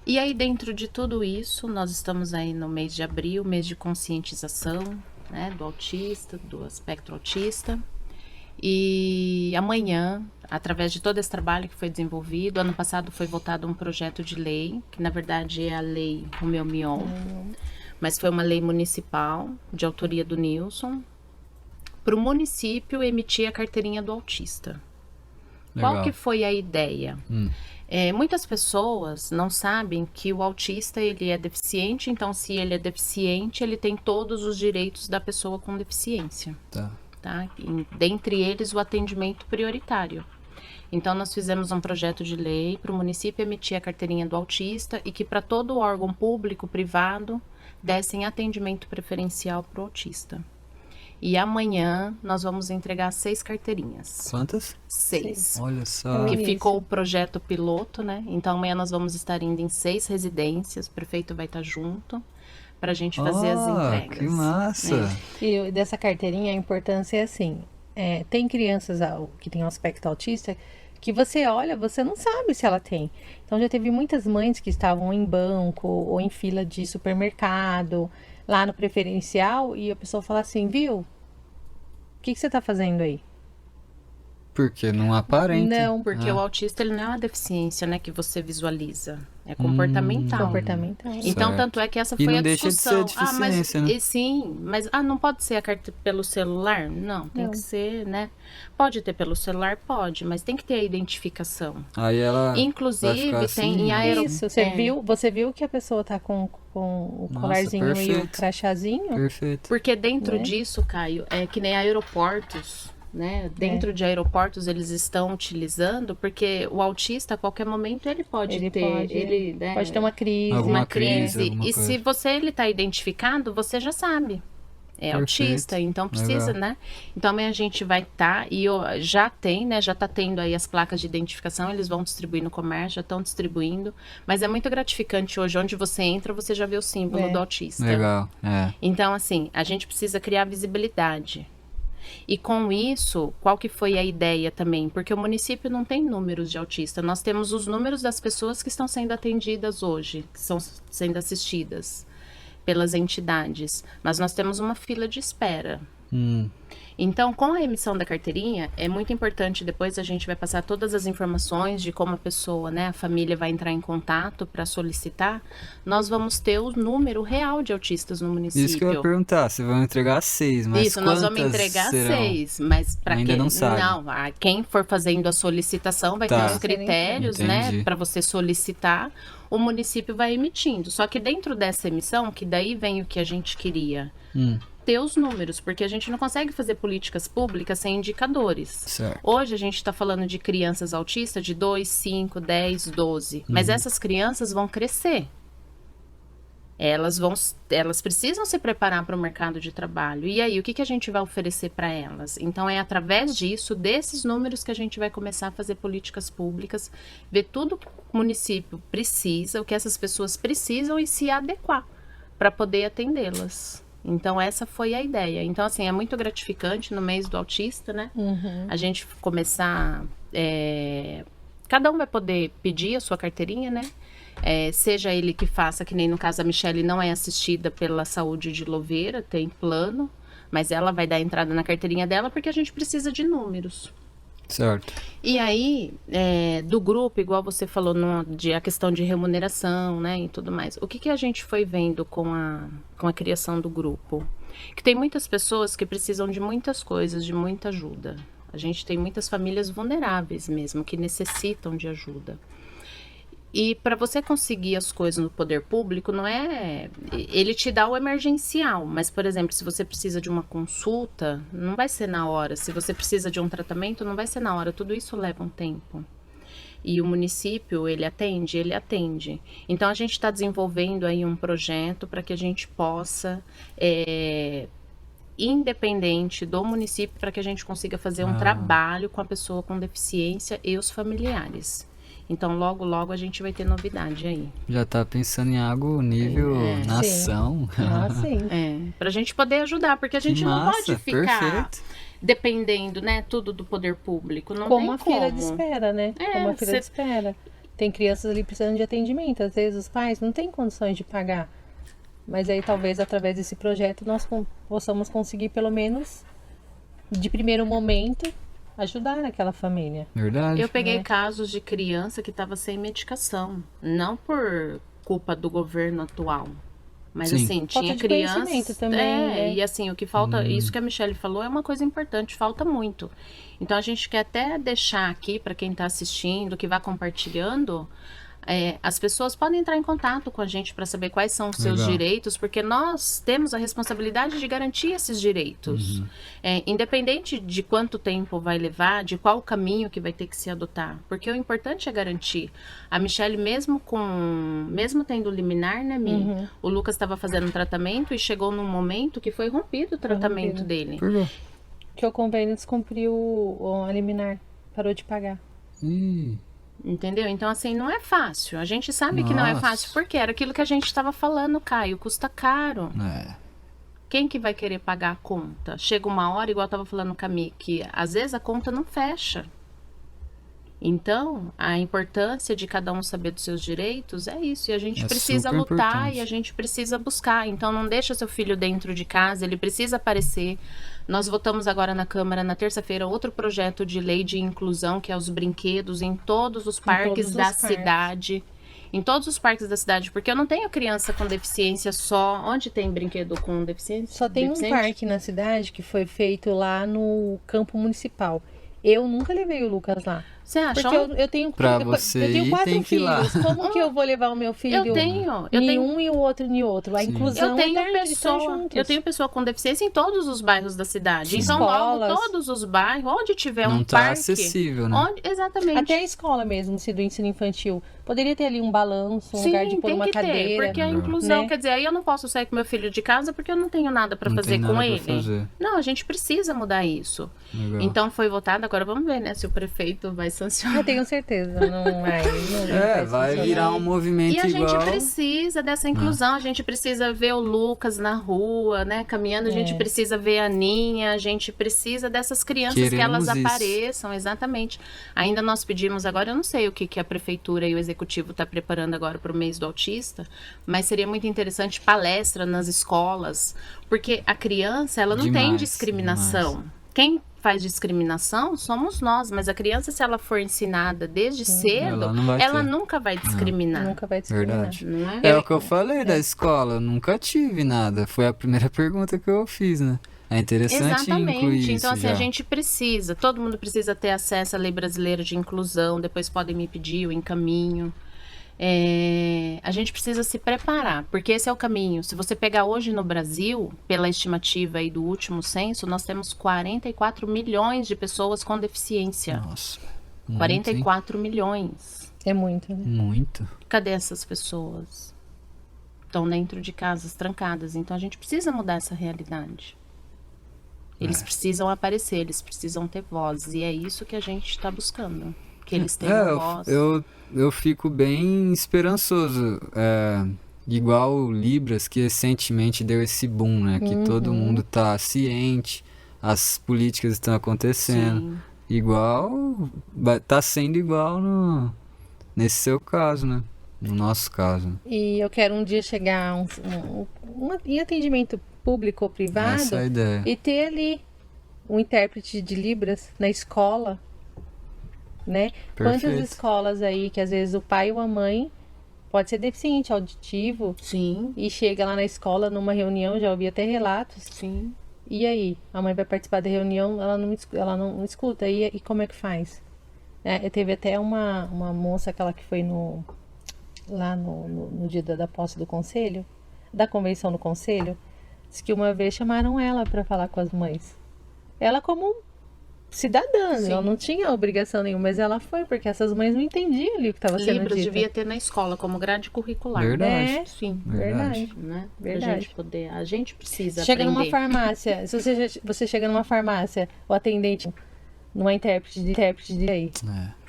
E aí, dentro de tudo isso, nós estamos aí no mês de abril, mês de conscientização, né, do autista, do espectro autista. E amanhã, através de todo esse trabalho que foi desenvolvido, ano passado foi votado um projeto de lei, que na verdade é a Lei Romeu Mion, mas foi uma lei municipal, de autoria do Nilson, para o município emitir a carteirinha do autista. Legal. Qual que foi a ideia? Muitas pessoas não sabem que o autista ele é deficiente, então se ele é deficiente, ele tem todos os direitos da pessoa com deficiência. Tá? Dentre eles, o atendimento prioritário. Então, nós fizemos um projeto de lei para o município emitir a carteirinha do autista e que para todo órgão público, privado, dessem atendimento preferencial para o autista. E amanhã nós vamos entregar 6 carteirinhas. Quantas? 6. Olha só. Que ficou o projeto piloto, né? Então amanhã nós vamos estar indo em 6 residências, o prefeito vai estar junto para a gente fazer as entregas. Que massa! E dessa carteirinha, a importância é assim, tem crianças que têm um aspecto autista que você olha, você não sabe se ela tem. Então já teve muitas mães que estavam em banco ou em fila de supermercado, lá no preferencial, e a pessoa fala assim, viu? O que você tá fazendo aí? Porque não aparenta. Não, porque o autista ele não é uma deficiência, né, que você visualiza. É comportamental. Comportamental. Então, Certo. tanto é que essa E foi não a deixa de discussão. ser deficiência, né? Sim, mas não pode ser a carta pelo celular? Não, tem que ser, né? Pode ter pelo celular? Pode, mas tem que ter a identificação. Aí ela Inclusive, vai ficar assim, tem em aeroporto. Isso, você viu que a pessoa tá com o colarzinho e o perfeito. crachazinho? Perfeito. Porque dentro disso, Caio, é que nem aeroportos, né? Dentro de aeroportos eles estão utilizando, porque o autista a qualquer momento ele pode ter, pode ter uma crise. Alguma crise, alguma e coisa. se ele está identificado, você já sabe. É Perfeito. autista, então precisa, Legal. né? Então amanhã a gente vai estar, já tem, né? Já está tendo aí as placas de identificação, eles vão distribuir no comércio, já estão distribuindo. Mas é muito gratificante hoje, onde você entra, você já vê o símbolo do autista. Legal, Então, assim, a gente precisa criar visibilidade. E com isso, qual que foi a ideia também? Porque o município não tem números de autista. Nós temos os números das pessoas que estão sendo atendidas hoje, que estão sendo assistidas pelas entidades. Mas nós temos uma fila de espera. Então, com a emissão da carteirinha, é muito importante, depois a gente vai passar todas as informações de como a pessoa, né, a família vai entrar em contato para solicitar, nós vamos ter o número real de autistas no município. Isso que eu ia perguntar, vocês vão entregar 6, mas Isso, nós vamos entregar serão? 6, mas para Ainda quem não sabe. quem for fazendo a solicitação vai ter os critérios, né, para você solicitar, o município vai emitindo. Só que dentro dessa emissão, que daí vem o que a gente queria, ter os números, porque a gente não consegue fazer políticas públicas sem indicadores. Certo. Hoje a gente está falando de crianças autistas de 2, 5, 10, 12, mas essas crianças vão crescer. Elas precisam se preparar para o mercado de trabalho. E aí, o que a gente vai oferecer para elas? Então, é através disso, desses números, que a gente vai começar a fazer políticas públicas, ver tudo que o município precisa, o que essas pessoas precisam e se adequar para poder atendê-las. Então, essa foi a ideia. Então, assim, é muito gratificante no mês do autista, né? A gente começar... cada um vai poder pedir a sua carteirinha, né? Seja ele que faça, que nem no caso a Michele não é assistida pela saúde de Louveira, tem plano, mas ela vai dar entrada na carteirinha dela porque a gente precisa de números. Certo. E aí, do grupo, igual você falou, a questão de remuneração, né, e tudo mais. O que a gente foi vendo com a criação do grupo? Que tem muitas pessoas que precisam de muitas coisas, de muita ajuda. A gente tem muitas famílias vulneráveis mesmo, que necessitam de ajuda. E para você conseguir as coisas no poder público, não é... Ele te dá o emergencial, mas, por exemplo, se você precisa de uma consulta, não vai ser na hora. Se você precisa de um tratamento, não vai ser na hora. Tudo isso leva um tempo. E o município, ele atende? Ele atende. Então, a gente está desenvolvendo aí um projeto para que a gente possa... independente do município, para que a gente consiga fazer um trabalho com a pessoa com deficiência e os familiares. Então, logo, logo a gente vai ter novidade aí. Já tá pensando em algo nível nação. Sim. Pra gente poder ajudar, porque a gente não pode ficar perfeito. dependendo, né, tudo do poder público. Não Como tem uma fila de espera, né? Como uma fila de espera. Tem crianças ali precisando de atendimento. Às vezes os pais não têm condições de pagar. Mas aí talvez através desse projeto nós possamos conseguir pelo menos, de primeiro momento, ajudar aquela família. Verdade. Eu peguei casos de criança que estava sem medicação, não por culpa do governo atual, mas Sim. assim, Falta tinha de criança, conhecimento também, né? e assim, o que falta, isso que a Michelle falou é uma coisa importante, falta muito. Então a gente quer até deixar aqui para quem está assistindo, que vai compartilhando, as pessoas podem entrar em contato com a gente para saber quais são os seus Legal. direitos, porque nós temos a responsabilidade de garantir esses direitos. Independente de quanto tempo vai levar, de qual caminho que vai ter que se adotar. Porque o importante é garantir. A Michelle, mesmo tendo liminar, né, Mi? O Lucas estava fazendo um tratamento e chegou num momento que foi rompido o tratamento dele. Por quê? Que o convênio descumpriu a liminar, parou de pagar. Ih, Entendeu? Então, assim, não é fácil. A gente sabe que não é Nossa. fácil, porque era aquilo que a gente estava falando, Caio. Custa caro. é. Quem que vai querer pagar a conta? Chega uma hora, igual eu estava falando com a Mi, que às vezes a conta não fecha. Então, a importância de cada um saber dos seus direitos é isso. E a gente É precisa super lutar importante. e a gente precisa buscar. Então, não deixa seu filho dentro de casa, ele precisa aparecer. Nós votamos agora na Câmara, na terça-feira, outro projeto de lei de inclusão, que é os brinquedos em todos os parques todos os da parques. cidade. Em todos os parques da cidade, porque eu não tenho criança com deficiência só. Onde tem brinquedo com deficiência? Só tem um Deficiente? parque na cidade que foi feito lá no campo municipal. Eu nunca levei o Lucas lá. Você acha? Porque eu tenho, Pra eu você tenho ir, 4 tem que ir lá. filhos. Como que eu vou levar o meu filho Eu tenho em um e o outro em outro? A Sim. inclusão Eu tenho é eles estão pessoa, juntos. eu tenho pessoa com deficiência em todos os bairros da cidade. Sim. Em São Paulo, Escolas. todos os bairros, onde tiver Não um tá parque, acessível, né? exatamente. Até a escola mesmo, se do ensino infantil. Poderia ter ali um balanço, um Sim, lugar de pôr tem uma que cadeira. ter, porque a inclusão, né? quer dizer, aí eu não posso sair com meu filho de casa porque eu não tenho nada para Não fazer tem com nada pra ele. fazer. Não, a gente precisa mudar isso. Legal. Então foi votado, agora vamos ver, né, se o prefeito vai sancionar. Eu tenho certeza, não vai vai funcionar. virar um movimento E a igual. gente precisa dessa inclusão, a gente precisa ver o Lucas na rua, né, caminhando, a gente precisa ver a Aninha, a gente precisa dessas crianças que elas Queremos isso. apareçam, exatamente. Ainda nós pedimos agora, eu não sei o que a prefeitura e o executivo está preparando agora para o mês do autista, mas seria muito interessante palestra nas escolas, porque a criança, ela não tem Demais, discriminação. demais. Quem faz discriminação somos nós, mas a criança, se ela for ensinada desde cedo, Ela não vai ela ter. nunca vai discriminar. Nunca vai discriminar. Verdade. Não é? É o que eu falei da escola, eu nunca tive nada. Foi a primeira pergunta que eu fiz, né? É interessante incluir Exatamente. isso Então, assim, já. a gente precisa, todo mundo precisa ter acesso à Lei Brasileira de Inclusão, depois podem me pedir, eu encaminho. A gente precisa se preparar, porque esse é o caminho. Se você pegar hoje no Brasil, pela estimativa aí do último censo, nós temos 44 milhões de pessoas com deficiência. Nossa. Muito, 44 milhões. É muito, né? hein? Muito. Cadê essas pessoas? Estão dentro de casas trancadas. Então a gente precisa mudar essa realidade. Eles precisam aparecer, eles precisam ter voz. E é isso que a gente está buscando. Que eles tenham voz. Eu fico bem esperançoso. Igual o Libras, que recentemente deu esse boom, né? Que todo mundo tá ciente, as políticas estão acontecendo. Sim. Igual, tá sendo igual nesse seu caso, né? No nosso caso. E eu quero um dia chegar em atendimento público ou privado Essa é a ideia. e ter ali um intérprete de Libras na escola, né? Perfeito. Quantas escolas aí que às vezes o pai ou a mãe pode ser deficiente auditivo Sim, e chega lá na escola numa reunião, já ouvi até relatos. sim. E aí, a mãe vai participar da reunião, ela não escuta, e como é que faz? Teve até uma moça, aquela que foi lá no dia da posse do conselho, da convenção do conselho, disse que uma vez chamaram ela para falar com as mães. Ela como cidadã, Sim. ela não tinha obrigação nenhuma, mas ela foi, porque essas mães não entendiam ali o que estava sendo Libras dito. devia ter na escola como grade curricular. Verdade. É. Sim, Verdade. né? Pra Verdade. gente poder. A gente precisa Chega aprender. numa farmácia, se você chega numa farmácia, o atendente, numa intérprete de aí.